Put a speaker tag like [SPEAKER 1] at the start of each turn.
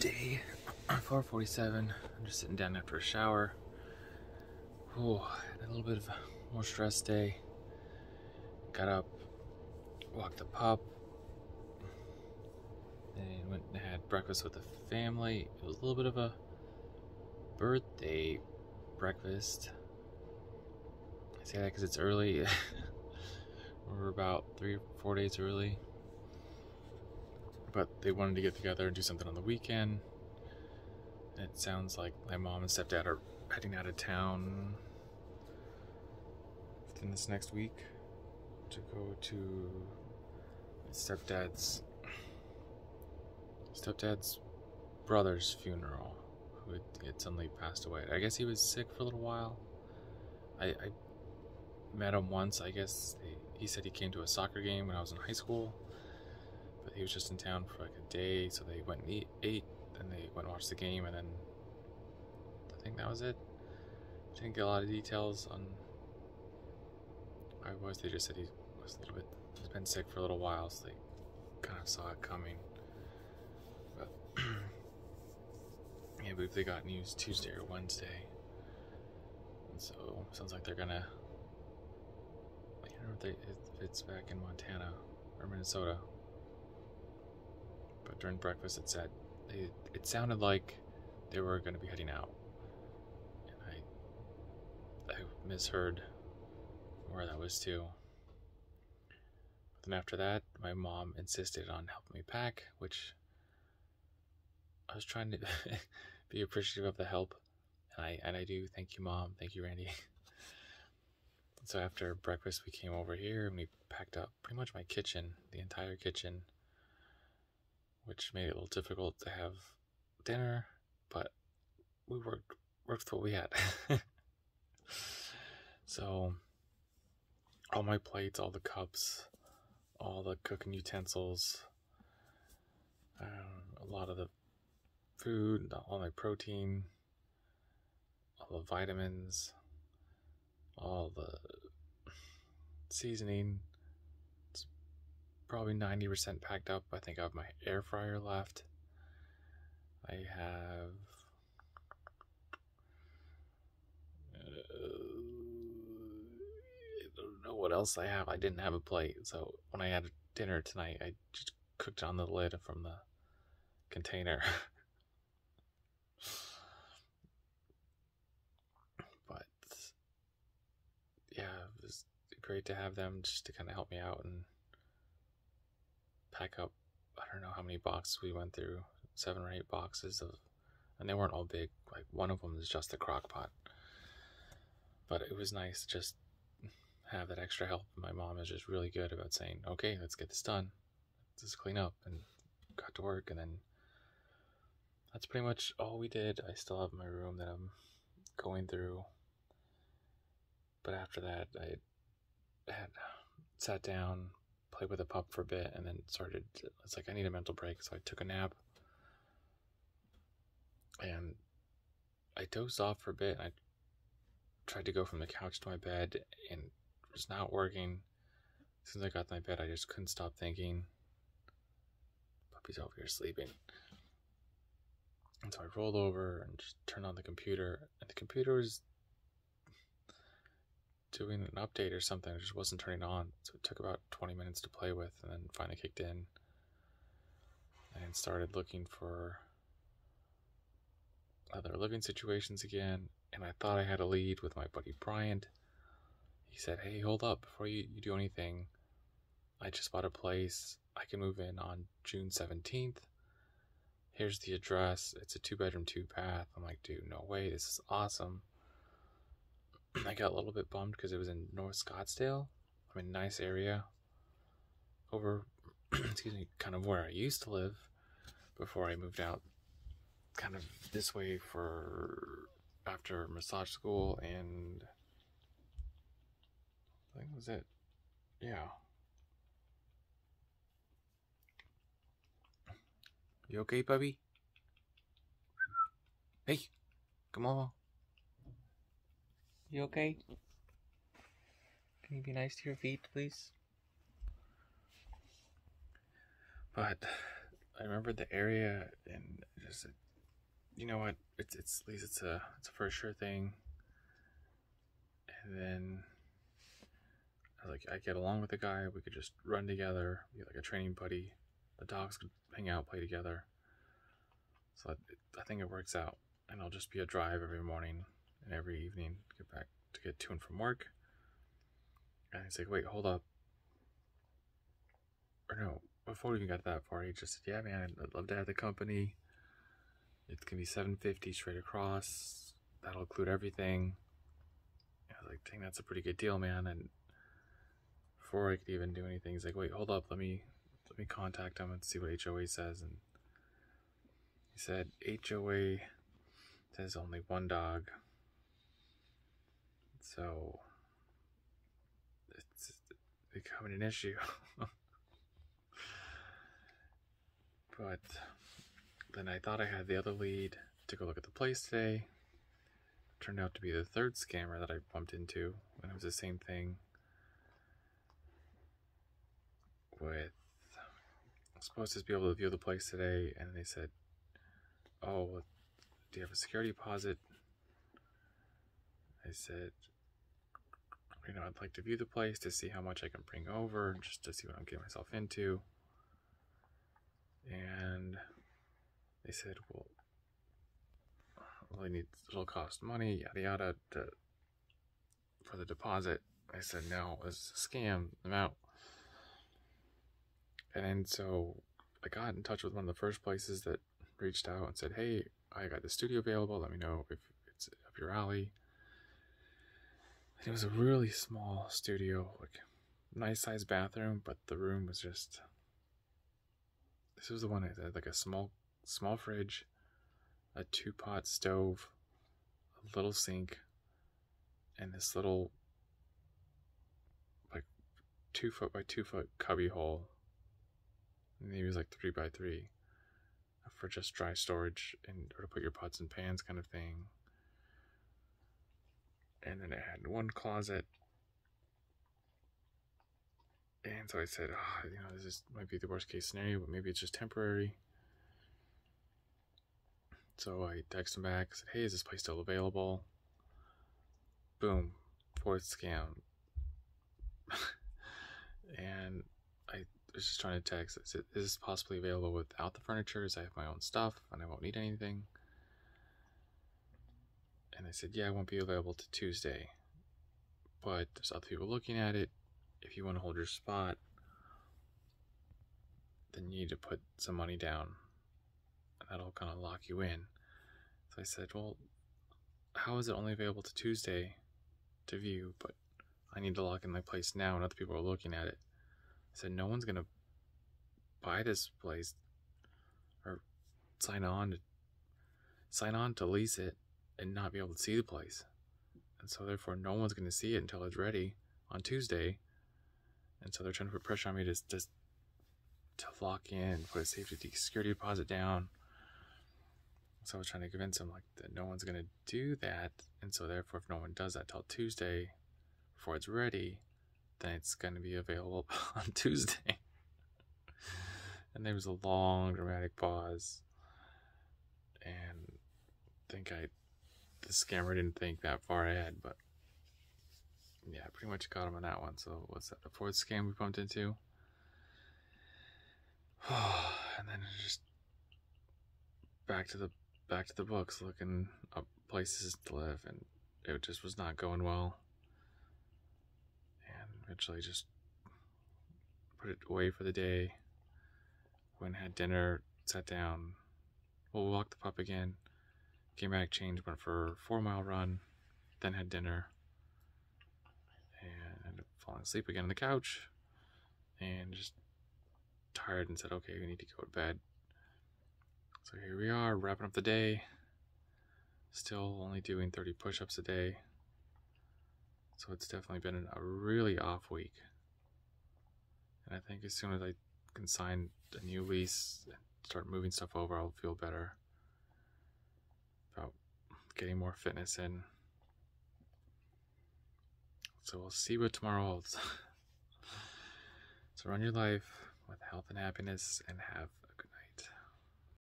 [SPEAKER 1] Day 4:47. I'm just sitting down after a shower. Had a little bit of a more stressed day. Got up, walked the pup, then went and had breakfast with the family. It was a little bit of a birthday breakfast. I say that because it's early. We're about 3 or 4 days early. But they wanted to get together and do something on the weekend. And it sounds like my mom and stepdad are heading out of town within this next week to go to my stepdad's brother's funeral, who had suddenly passed away. I guess he was sick for a little while. I met him once. I guess he said he came to a soccer game when I was in high school, but he was just in town for like a day, so they went and ate, then they went and watched the game, and then I think that was it. Didn't get a lot of details on how he was. They just said he was he's been sick for a little while, so they kind of saw it coming. But yeah, I believe they got news Tuesday or Wednesday, and so sounds like they're gonna, I don't know if it's back in Montana or Minnesota, but during breakfast it sounded like they were going to be heading out, and I misheard where that was to. But then after that, my mom insisted on helping me pack, which I was trying to be appreciative of the help, and I do. Thank you, Mom. Thank you, Randy. So after breakfast, we came over here and we packed up pretty much my kitchen, the entire kitchen, which made it a little difficult to have dinner, but we worked with what we had. So all my plates, all the cups, all the cooking utensils, a lot of the food, all my protein, all the vitamins, all the seasoning, it's probably 90% packed up. I think I have my air fryer left. I have I don't know what else I have. I didn't have a plate, so when I had dinner tonight, I just cooked on the lid from the container. But yeah, it was great to have them just to kind of help me out and pack up. I don't know how many boxes we went through, 7 or 8 boxes of, and they weren't all big. Like one of them is just the crock pot. But it was nice to just have that extra help. My mom is just really good about saying, okay, let's get this done. Let's just clean up, and got to work. And then that's pretty much all we did. I still have my room that I'm going through. But after that, I had sat down, played with the pup for a bit, and then it's like I need a mental break. So I took a nap. And I dozed off for a bit. I tried to go from the couch to my bed, and it was not working. As soon as I got to my bed, I just couldn't stop thinking. Puppy's over here sleeping. And so I rolled over and just turned on the computer, and the computer was doing an update or something. It just wasn't turning on. So it took about 20 minutes to play with, and then finally kicked in and started looking for other living situations again. And I thought I had a lead with my buddy Bryant. He said, hey, hold up, before you do anything, I just bought a place. I can move in on June 17th. Here's the address. It's a 2-bedroom, 2-bath. I'm like, dude, no way, this is awesome. I got a little bit bummed because it was in North Scottsdale. I mean, nice area. Over, excuse me, kind of where I used to live before I moved out. Kind of this way for after massage school, and I think that was it. Yeah. You okay, puppy? Hey, come on. You okay? Can you be nice to your feet, please? But I remember the area, and just said, you know what? It's at least it's a for sure thing. And then I was like, I get along with the guy. We could just run together, be like a training buddy. The dogs could hang out, play together. So I think it works out. And I'll just be a drive every morning and every evening to get to and from work. And he's like, wait, hold up. Or no, before we even got that far, he just said, yeah, man, I'd love to have the company. It can be $750 straight across. That'll include everything. I was like, dang, that's a pretty good deal, man. And before I could even do anything, he's like, wait, hold up, let me contact him and see what HOA says. And he said HOA says only one dog, so it's becoming an issue. But then I thought I had the other lead to go look at the place today. Turned out to be the third scammer that I bumped into, and it was the same thing with, I was supposed to be able to view the place today, and they said, oh, do you have a security deposit? I said, I'd like to view the place to see how much I can bring over, just to see what I'm getting myself into. And they said, well, it'll cost money, yada yada, for the deposit. I said, no, this is a scam, I'm out. And then so I got in touch with one of the first places that reached out and said, hey, I got the studio available, let me know if it's up your alley. And it was a really small studio, like nice sized bathroom, but the room was just, this was the one that had like a small fridge, a 2-pot stove, a little sink, and this little like 2-foot by 2-foot cubby hole. And maybe it was like 3x3 for just dry storage or to put your pots and pans kind of thing. And then it had one closet. And so I said, this might be the worst case scenario, but maybe it's just temporary. So I texted him back, said, hey, is this place still available? Boom, 4th scam. And I was just trying to text, I said, is this possibly available without the furniture? As I have my own stuff and I won't need anything. And they said, yeah, it won't be available to Tuesday, but there's other people looking at it. If you want to hold your spot, then you need to put some money down, and that'll kind of lock you in. So I said, well, how is it only available to Tuesday to view, but I need to lock in my place now and other people are looking at it? I said, no one's going to buy this place or sign on to lease it and not be able to see the place. And so therefore no one's going to see it until it's ready on Tuesday. And so they're trying to put pressure on me to lock in, put a safety security deposit down. So I was trying to convince them that no one's going to do that. And so therefore if no one does that till Tuesday before it's ready, then it's going to be available on Tuesday. And there was a long dramatic pause. And I think the scammer didn't think that far ahead, but yeah, pretty much got him on that one. So what's that, the 4th scam we bumped into? And then just back to the books, looking up places to live, and it just was not going well. And eventually just put it away for the day. Went and had dinner, sat down, walked the pup again, came back, changed, went for a 4-mile run, then had dinner, and ended up falling asleep again on the couch, and just tired and said, okay, we need to go to bed. So here we are, wrapping up the day, still only doing 30 push-ups a day. So it's definitely been a really off week. And I think as soon as I can sign a new lease and start moving stuff over, I'll feel better about getting more fitness in. So we'll see what tomorrow holds. So run your life with health and happiness and have